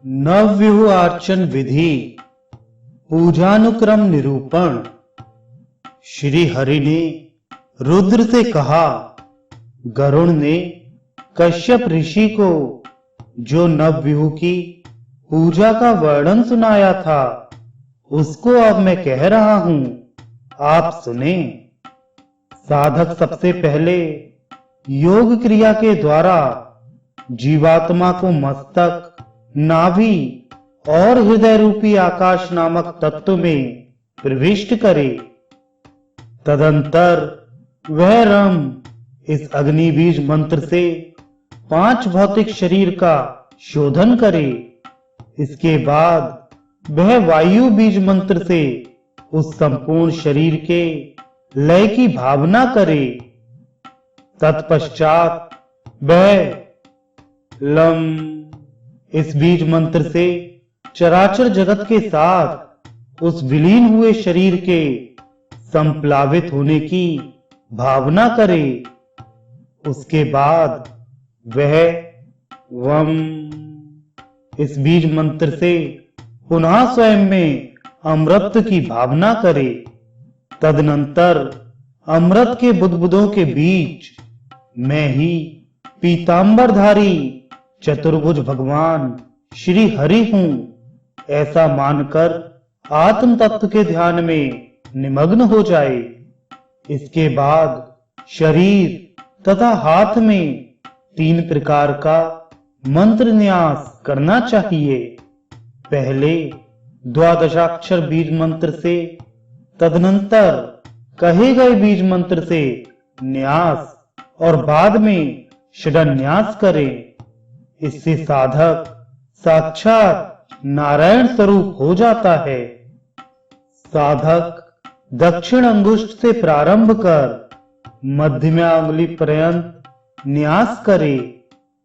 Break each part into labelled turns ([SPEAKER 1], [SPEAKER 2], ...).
[SPEAKER 1] नवव्यूहार्चन विधि, पूजानुक्रम निरूपण। श्री हरि ने रुद्र से कहा, गरुड़ ने कश्यप ऋषि को जो नवव्यूह की पूजा का वर्णन सुनाया था, उसको अब मैं कह रहा हूं, आप सुने। साधक सबसे पहले योग क्रिया के द्वारा जीवात्मा को मस्तक, नाभि और हृदय रूपी आकाश नामक तत्व में प्रविष्ट करे। तदंतर वह रम इस अग्नि बीज मंत्र से 5 भौतिक शरीर का शोधन करे। इसके बाद वह वायु बीज मंत्र से उस संपूर्ण शरीर के लय की भावना करे। तत्पश्चात वह लम इस बीज मंत्र से चराचर जगत के साथ उस विलीन हुए शरीर के संप्लावित होने की भावना करे। उसके बाद वह वम इस बीज मंत्र से पुनः स्वयं में अमृत की भावना करे। तदनंतर अमृत के बुदबुदों के बीच मैं ही पीतांबरधारी चतुर्भुज भगवान श्री हरि हूं, ऐसा मानकर आत्म तत्व के ध्यान में निमग्न हो जाए। इसके बाद शरीर तथा हाथ में 3 प्रकार का मंत्र न्यास करना चाहिए। पहले 12 बीज मंत्र से, तदनंतर कहे गए बीज मंत्र से न्यास और बाद में षडन्यास करें। इससे साधक साक्षात नारायण स्वरूप हो जाता है। साधक दक्षिण अंगुष्ठ से प्रारंभ कर मध्यमा अंगुली पर्यंत न्यास करे।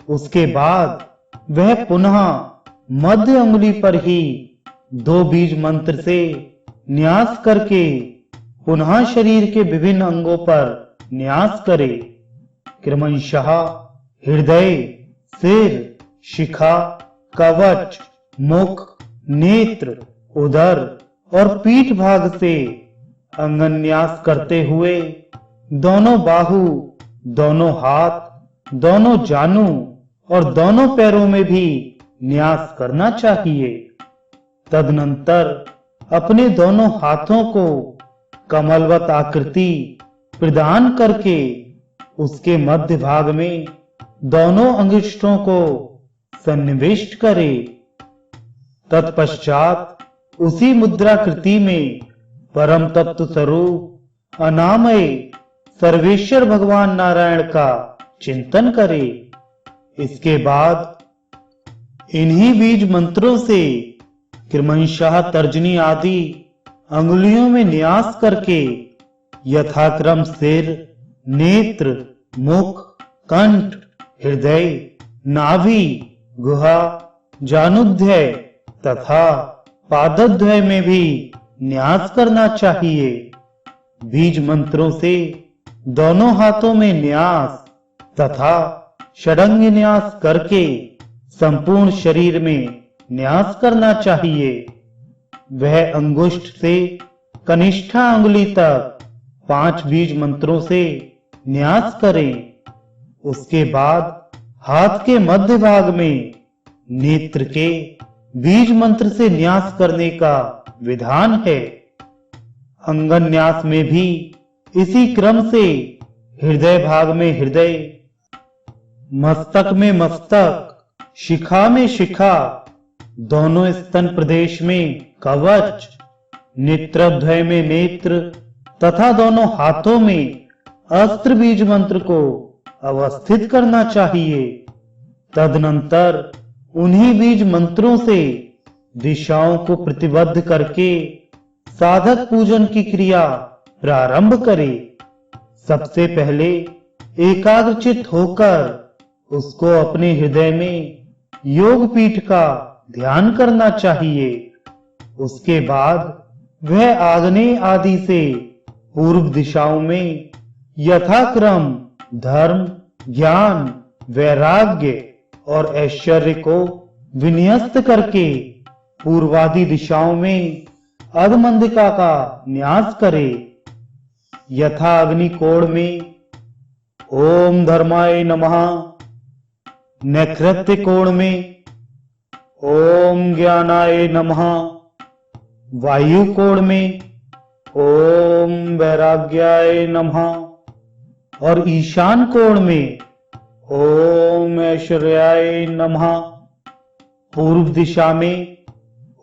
[SPEAKER 1] उसके बाद वह पुनः मध्य अंगुली पर ही 2 बीज मंत्र से न्यास करके पुनः शरीर के विभिन्न अंगों पर न्यास करे। क्रमशः हृदय, सिर, शिखा, कवच, मुख, नेत्र, उदर और पीठ भाग से अंगन्यास करते हुए दोनों बाहु, दोनों हाथ, दोनों जानू और दोनों पैरों में भी न्यास करना चाहिए। तदनंतर अपने दोनों हाथों को कमलवत आकृति प्रदान करके उसके मध्य भाग में दोनों अंगुष्ठों को सन्निविष्ट करे। तत्पश्चात उसी मुद्राकृति में परम तत्व स्वरूप अनामय सर्वेश्वर भगवान नारायण का चिंतन करे। इसके बाद इन्हीं बीज मंत्रों से क्रमशः तर्जनी आदि अंगुलियों में न्यास करके यथाक्रम सिर, नेत्र, मुख, कंठ, हृदय, नाभि, गुहा, जानुद्वय तथा पादद्वय में भी न्यास करना चाहिए। बीज मंत्रों से दोनों हाथों में न्यास तथा षडंग न्यास करके संपूर्ण शरीर में न्यास करना चाहिए। वह अंगुष्ठ से कनिष्ठा अंगुली तक 5 बीज मंत्रों से न्यास करें। उसके बाद हाथ के मध्य भाग में नेत्र के बीज मंत्र से न्यास करने का विधान है। अंगन्यास में भी इसी क्रम से हृदय भाग में हृदय, मस्तक में मस्तक, शिखा में शिखा, दोनों स्तन प्रदेश में कवच, नेत्रद्वय में नेत्र तथा दोनों हाथों में अस्त्र बीज मंत्र को अवस्थित करना चाहिए। तदनंतर उन्हीं बीज मंत्रों से दिशाओं को प्रतिबद्ध करके साधक पूजन की क्रिया प्रारंभ करे। सबसे पहले एकाग्रचित होकर उसको अपने हृदय में योग पीठ का ध्यान करना चाहिए। उसके बाद वह आग्नेय आदि से पूर्व दिशाओं में यथाक्रम धर्म, ज्ञान, वैराग्य और ऐश्वर्य को विन्यस्त करके पूर्वादि दिशाओं में अधमंदिका का न्यास करे। यथा अग्निकोण में ओम धर्माय नमः, नैऋत्य कोण में ओम ज्ञानाय नमः, वायु कोण में ओम वैराग्याय नमः और ईशान कोण में ओम ऐश्वर्याय नमः। पूर्व दिशा में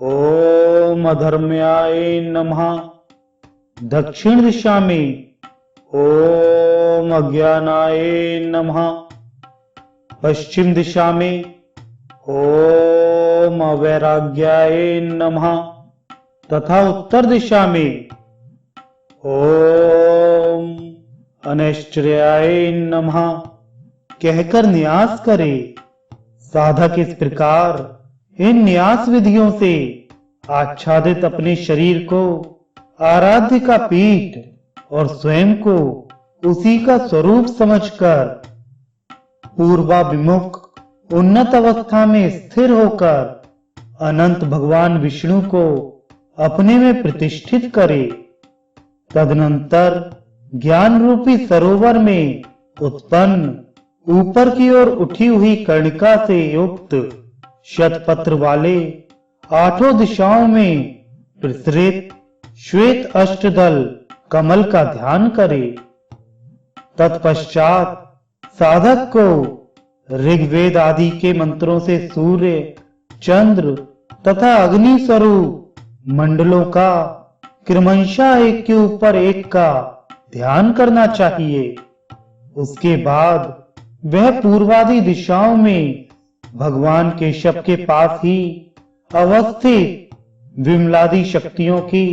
[SPEAKER 1] ओम अधर्म्याय नमः, दक्षिण दिशा में ओम अज्ञानाय नमः, पश्चिम दिशा में ओम अवैराग्याय नमः तथा उत्तर दिशा में ओम अनैश्वर्याय नमः कहकर न्यास करे। साधक इस प्रकार इन न्यास विधियों से आच्छादित अपने शरीर को आराध्य का पीठ और स्वयं को उसी का स्वरूप समझकर पूर्वाभिमुख उन्नत अवस्था में स्थिर होकर अनंत भगवान विष्णु को अपने में प्रतिष्ठित करे। तदनंतर ज्ञान रूपी सरोवर में उत्पन्न ऊपर की ओर उठी हुई कर्णिका से युक्त शतपत्र वाले आठों दिशाओं में प्रसरित श्वेत अष्टदल कमल का ध्यान करे। तत्पश्चात साधक को ऋग्वेद आदि के मंत्रों से सूर्य, चंद्र तथा अग्नि स्वरूप मंडलों का क्रमशः एक के ऊपर एक का ध्यान करना चाहिए। उसके बाद वह पूर्वादि दिशाओं में भगवान केशव के पास ही अवस्थित विमलादि शक्तियों की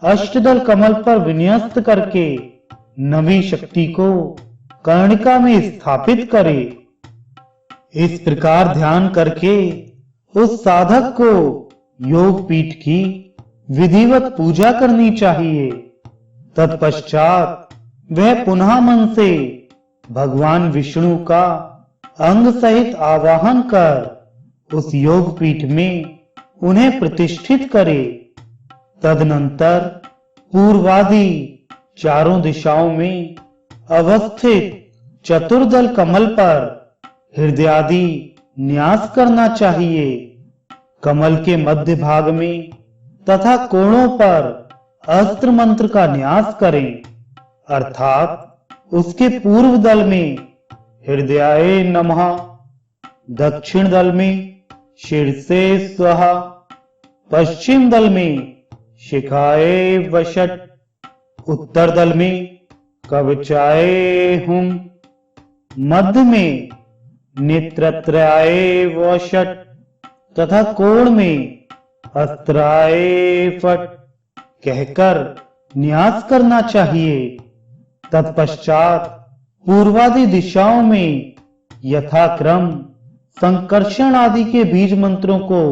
[SPEAKER 1] अष्टदल कमल पर विन्यस्त करके नवी शक्ति को कर्णिका में स्थापित करे। इस प्रकार ध्यान करके उस साधक को योग पीठ की विधिवत पूजा करनी चाहिए। तत्पश्चात वह पुनः मन से भगवान विष्णु का अंग सहित आवाहन कर उस योग पीठ में उन्हें प्रतिष्ठित करे। तदनंतर पूर्वादि चारों दिशाओं में अवस्थित चतुर्दल कमल पर हृदयादि न्यास करना चाहिए। कमल के मध्य भाग में तथा कोणों पर अस्त्र मंत्र का न्यास करें, अर्थात उसके पूर्व दल में हृदयाय नमः, दक्षिण दल में शीर्षे स्वाहा, पश्चिम दल में शिखाए वषट, उत्तर दल में कवचाए हुम, मध्य में नेत्रत्रयाय वषट तथा कोण में अस्त्राय फट कहकर न्यास करना चाहिए। तत्पश्चात पूर्वादि दिशाओं में यथाक्रम संकर्षण आदि के बीज मंत्रों को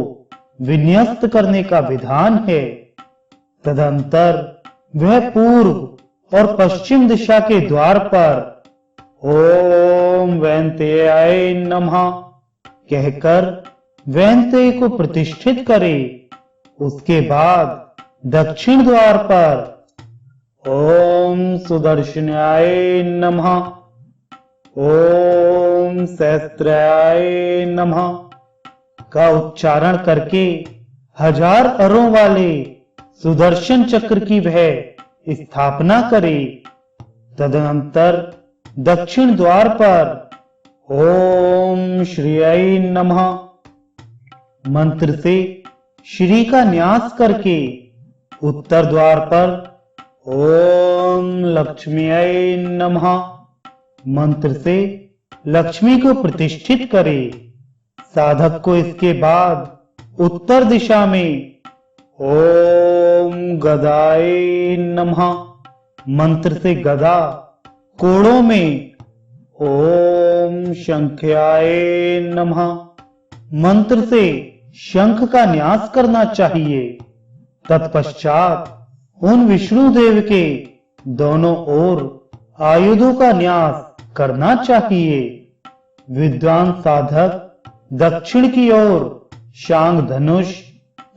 [SPEAKER 1] विन्यस्त करने का विधान है। तदंतर वह पूर्व और पश्चिम दिशा के द्वार पर ओम वैंतेयाय नमः कहकर वैंतेय को प्रतिष्ठित करे। उसके बाद दक्षिण द्वार पर ओम सुदर्शनाय नमः, ओम सहस्त्राय नमः का उच्चारण करके 1000 अरों वाले सुदर्शन चक्र की वह स्थापना करे। तदनंतर दक्षिण द्वार पर ओम श्रीयाय नमः मंत्र से श्री का न्यास करके उत्तर द्वार पर ओम लक्ष्मीयाय नमः मंत्र से लक्ष्मी को प्रतिष्ठित करे। साधक को इसके बाद उत्तर दिशा में ओम गदाय नमः मंत्र से गदा, कोणों में ओम शंख्याय नमः मंत्र से शंख का न्यास करना चाहिए। तत्पश्चात उन विष्णु देव के दोनों ओर आयुधों का न्यास करना चाहिए। विद्वान साधक दक्षिण की ओर शांग धनुष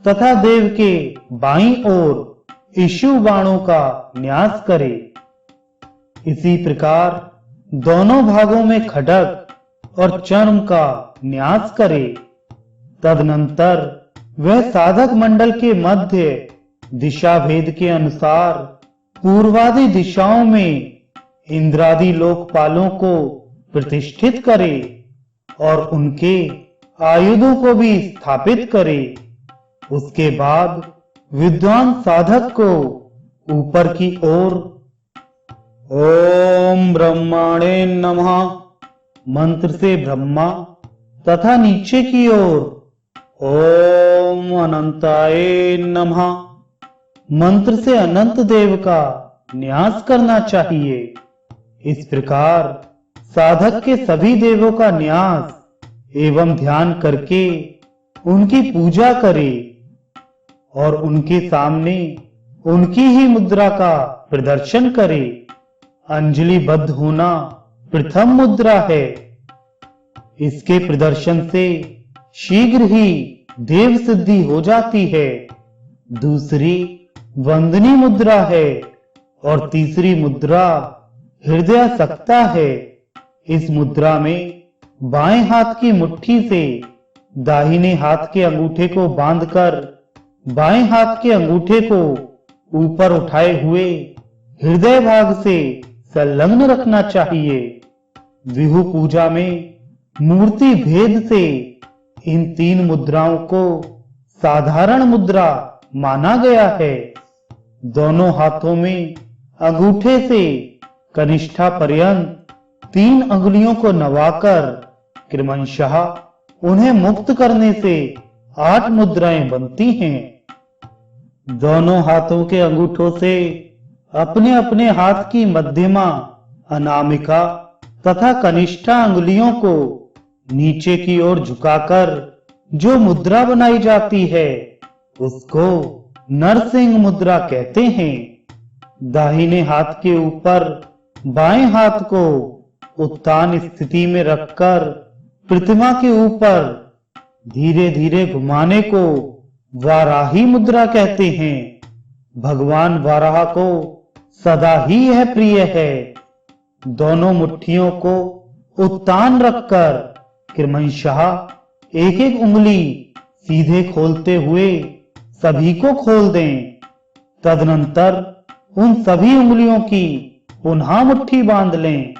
[SPEAKER 1] तथा देव के बाईं ओर इशु बाणों का न्यास करे। इसी प्रकार दोनों भागों में खड्ग और चर्म का न्यास करे। तदनंतर वह साधक मंडल के मध्य दिशा भेद के अनुसार पूर्वादि दिशाओं में इंद्रादि लोकपालों को प्रतिष्ठित करे और उनके आयुधों को भी स्थापित करे। उसके बाद विद्वान साधक को ऊपर की ओर ओम ब्रह्माणे नमः मंत्र से ब्रह्मा तथा नीचे की ओर ओम अनंताय नमः मंत्र से अनंत देव का न्यास करना चाहिए। इस प्रकार साधक के सभी देवों का न्यास एवं ध्यान करके उनकी पूजा करे और उनके सामने उनकी ही मुद्रा का प्रदर्शन करे। अंजलिबद्ध होना प्रथम मुद्रा है। इसके प्रदर्शन से शीघ्र ही देव सिद्धि हो जाती है। दूसरी वंदनी मुद्रा है और तीसरी मुद्रा हृदय सकता है। इस मुद्रा में बाएं हाथ की मुट्ठी से दाहिने हाथ के अंगूठे को बांधकर बाएं हाथ के अंगूठे को ऊपर उठाए हुए हृदय भाग से संलग्न रखना चाहिए। विहु पूजा में मूर्ति भेद से इन तीन मुद्राओं को साधारण मुद्रा माना गया है। दोनों हाथों में अंगूठे से कनिष्ठा पर्यंत 3 अंगुलियों को नवाकर क्रमशः उन्हें मुक्त करने से 8 मुद्राएं बनती हैं। दोनों हाथों के अंगूठों से अपने अपने हाथ की मध्यमा, अनामिका तथा कनिष्ठा अंगुलियों को नीचे की ओर झुकाकर जो मुद्रा बनाई जाती है उसको नरसिंह मुद्रा कहते हैं। दाहिने हाथ के ऊपर बाएं हाथ को उत्तान स्थिति में रखकर प्रतिमा के ऊपर धीरे धीरे घुमाने को वाराही मुद्रा कहते हैं। भगवान वाराह को सदा ही यह प्रिय है। दोनों मुट्ठियों को उत्तान रखकर क्रमशः एक एक उंगली सीधे खोलते हुए सभी को खोल दें। तदनंतर उन सभी उंगलियों की पुनः मुट्ठी बांध लें।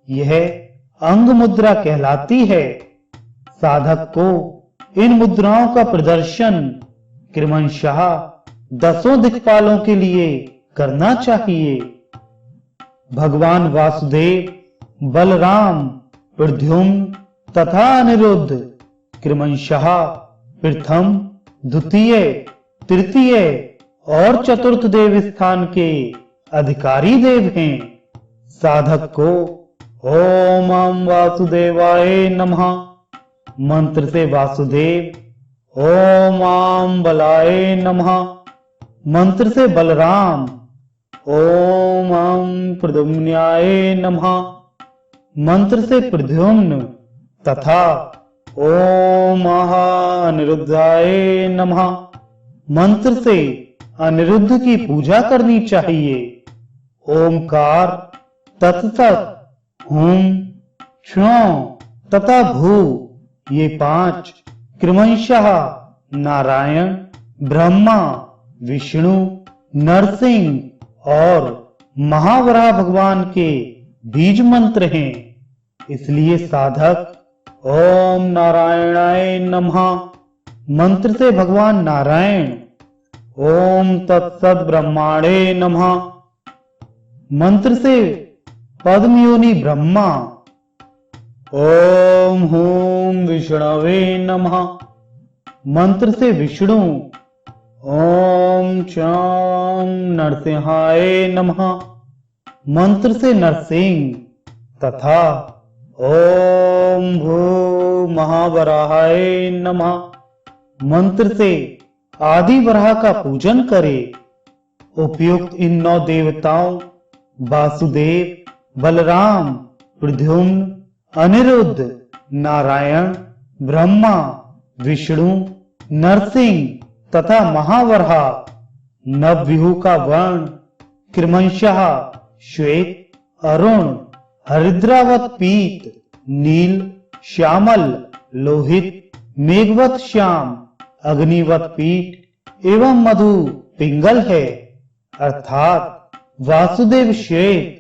[SPEAKER 1] यह अंग मुद्रा कहलाती है। साधक को इन मुद्राओं का प्रदर्शन क्रमशः 10 दिक्पालों के लिए करना चाहिए। भगवान वासुदेव, बलराम, प्रद्युम्न तथा अनिरुद्ध क्रमशः प्रथम, द्वितीय, तृतीय और चतुर्थ देव स्थान के अधिकारी देव हैं। साधक को ओम वासुदेवाय नमः मंत्र से वासुदेव, ओम बलाय नमः मंत्र से बलराम, ओम प्रद्युम्नाय नमः मंत्र से प्रद्युम्न तथा ओम अनिरुद्धाय नमः मंत्र से अनिरुद्ध की पूजा करनी चाहिए। ओमकार, तत्सत, हुम, क्षौ तथा भू ये 5 क्रमशः नारायण, ब्रह्मा, विष्णु, नरसिंह और महावराह भगवान के बीज मंत्र हैं। इसलिए साधक ओम नारायणाय नमः मंत्र से भगवान नारायण, ओम तत्सत ब्रह्माणे नमः मंत्र से पद्मयोनि ब्रह्मा, ओम हूम विष्णवे नमः मंत्र से विष्णु, ओम चाम नरसिंहाय नमः मंत्र से नरसिंह तथा ओम भू महावराहाय नमः मंत्र से आदि वराह का पूजन करे। उपयुक्त इन 9 देवताओं वासुदेव, बलराम, प्रद्युम्न, अनिरुद्ध, नारायण, ब्रह्मा, विष्णु नरसिंह तथा महावरहा। नवव्यूह का वर्ण क्रमशः श्वेत, अरुण, हरिद्रावत पीत, नील, श्यामल, लोहित, मेघवत श्याम, अग्निवत पीठ एवं मधु पिंगल है। अर्थात वासुदेव श्वेत,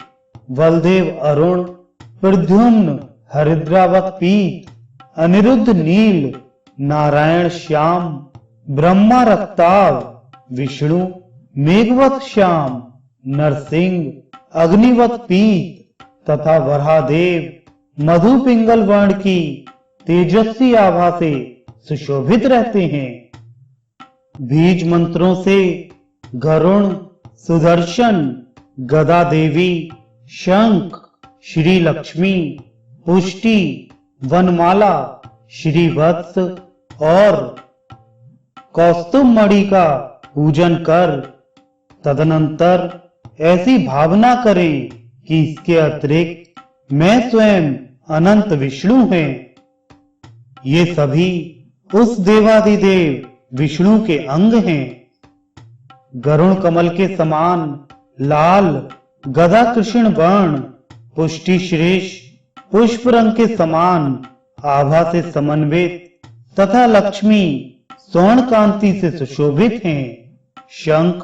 [SPEAKER 1] बलदेव अरुण, प्रद्युम्न हरिद्रावत पीत, अनिरुद्ध नील, नारायण श्याम, ब्रह्मा रक्ताव, विष्णु मेघवत श्याम, नरसिंह अग्निवत पीत तथा वराहदेव मधु पिंगल वर्ण की तेजस्वी आभा से सुशोभित रहते हैं। बीज मंत्रों से गरुण, सुदर्शन, गदा देवी, शंख, श्री लक्ष्मी, पुष्टि, वनमाला, श्री वत्स और कौस्तुभ मणि का पूजन कर तदनंतर ऐसी भावना करें कि इसके अतिरिक्त मैं स्वयं अनंत विष्णु हैं। ये सभी उस देवादिदेव विष्णु के अंग हैं। गरुण कमल के समान लाल, गदा कृष्ण वर्ण, पुष्टि श्रेष पुष्प रंग के समान आभा से समन्वित तथा लक्ष्मी स्वर्ण कांति से सुशोभित हैं। शंख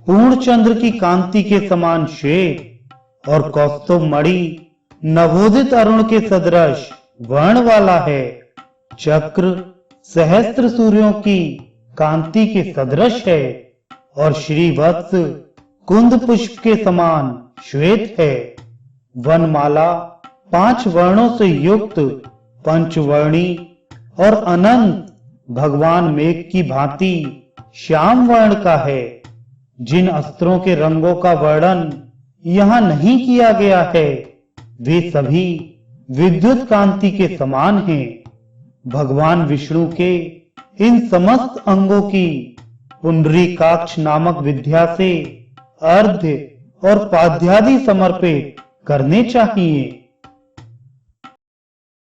[SPEAKER 1] पूर्ण चंद्र की कांति के समान श्वेत और कौस्तुभ मणि नवोदित अरुण के सदृश वर्ण वाला है। चक्र सहस्त्र सूर्यों की कांति के सदृश है और श्री वत्स कुंद पुष्प के समान श्वेत है। वनमाला 5 वर्णों से युक्त पंचवर्णी और अनंत भगवान मेघ की भांति श्याम वर्ण का है। जिन अस्त्रों के रंगों का वर्णन यहाँ नहीं किया गया है वे सभी विद्युत कांति के समान हैं। भगवान विष्णु के इन समस्त अंगों की पुंडरीकाक्ष नामक विद्या से अर्घ्य और पाद्यादि समर्पित करने चाहिए।